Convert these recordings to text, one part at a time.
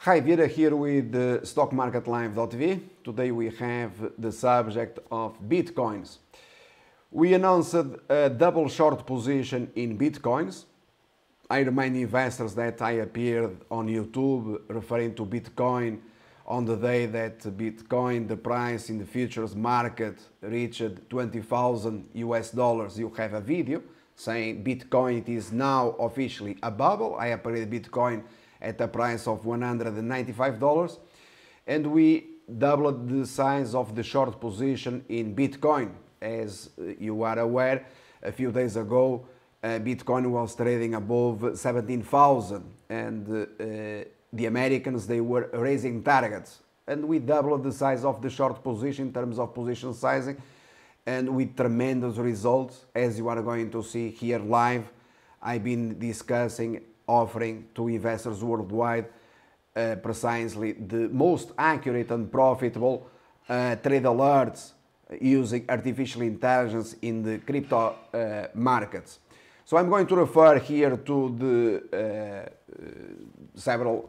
Hi, Vieira here with the stockmarketlive.tv. Today we have the subject of Bitcoins. We announced a double short position in Bitcoins. I remind investors that I appeared on YouTube referring to Bitcoin on the day that Bitcoin, the price in the futures market, reached 20,000 US dollars. You have a video saying Bitcoin is now officially a bubble. I appeared Bitcoin at a price of $195, and we doubled the size of the short position in Bitcoin. As you are aware, a few days ago Bitcoin was trading above 17,000, and the Americans, they were raising targets, and we doubled the size of the short position in terms of position sizing, and with tremendous results, as you are going to see here live. I've been discussing offering to investors worldwide precisely the most accurate and profitable trade alerts using artificial intelligence in the crypto markets. So I'm going to refer here to the several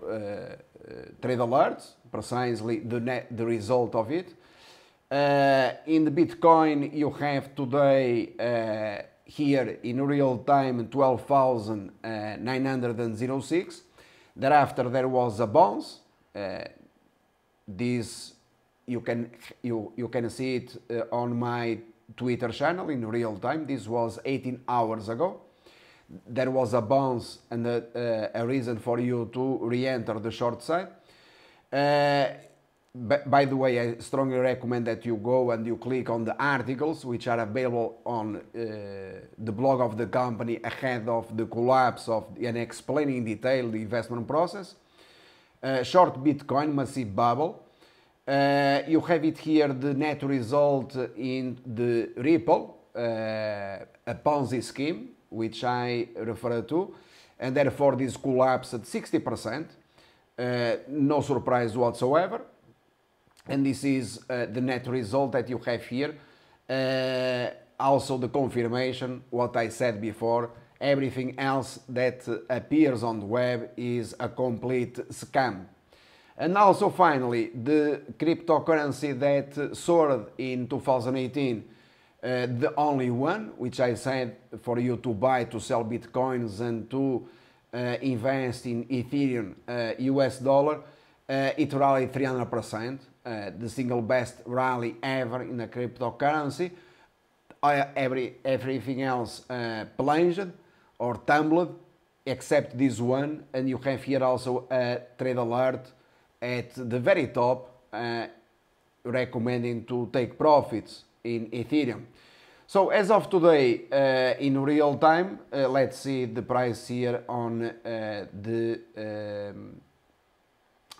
trade alerts, precisely the result of it. In the Bitcoin, you have today here in real time 12,906. Thereafter there was a bounce. This you can see it on my Twitter channel in real time. This was 18 hours ago. There was a bounce and a reason for you to re-enter the short side. By the way, I strongly recommend that you go and you click on the articles which are available on the blog of the company ahead of the collapse of and explaining in detail the investment process. Short Bitcoin, massive bubble. You have it here, the net result in the Ripple, a Ponzi scheme, which I refer to, and therefore this collapsed at 60%. No surprise whatsoever. And this is the net result that you have here. Also the confirmation, what I said before, everything else that appears on the web is a complete scam. And also finally, the cryptocurrency that soared in 2018, the only one, which I said for you to buy, to sell Bitcoins and to invest in Ethereum, US dollar, it rallied 300%. The single best rally ever in a cryptocurrency. Everything else plunged or tumbled except this one, and you have here also a trade alert at the very top recommending to take profits in Ethereum. So as of today, in real time, let's see the price here on the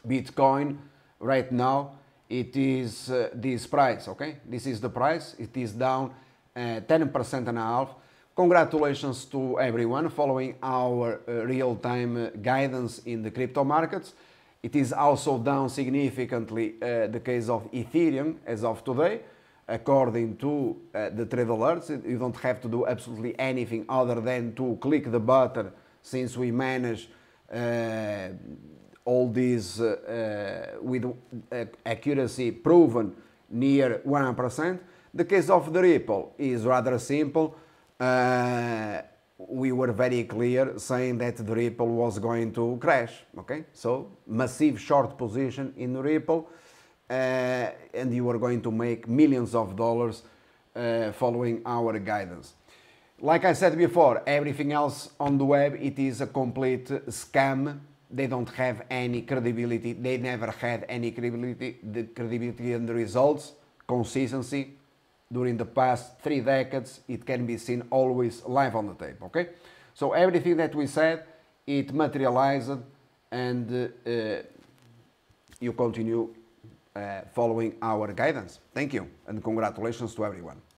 Bitcoin right now. It is this price, okay? This is the price. It is down 10.5%. Congratulations to everyone following our real-time guidance in the crypto markets. It is also down significantly the case of Ethereum as of today. According to the trade alerts, you don't have to do absolutely anything other than to click the button, since we manage all these with accuracy proven near 1%. The case of the Ripple is rather simple. We were very clear saying that the Ripple was going to crash. Okay, so massive short position in Ripple, and you are going to make millions of dollars following our guidance. Like I said before, everything else on the web, it is a complete scam. They don't have any credibility. They never had any credibility. The credibility and the results, consistency during the past 3 decades, it can be seen always live on the tape. Okay, so everything that we said, it materialized, and you continue following our guidance. Thank you, and congratulations to everyone.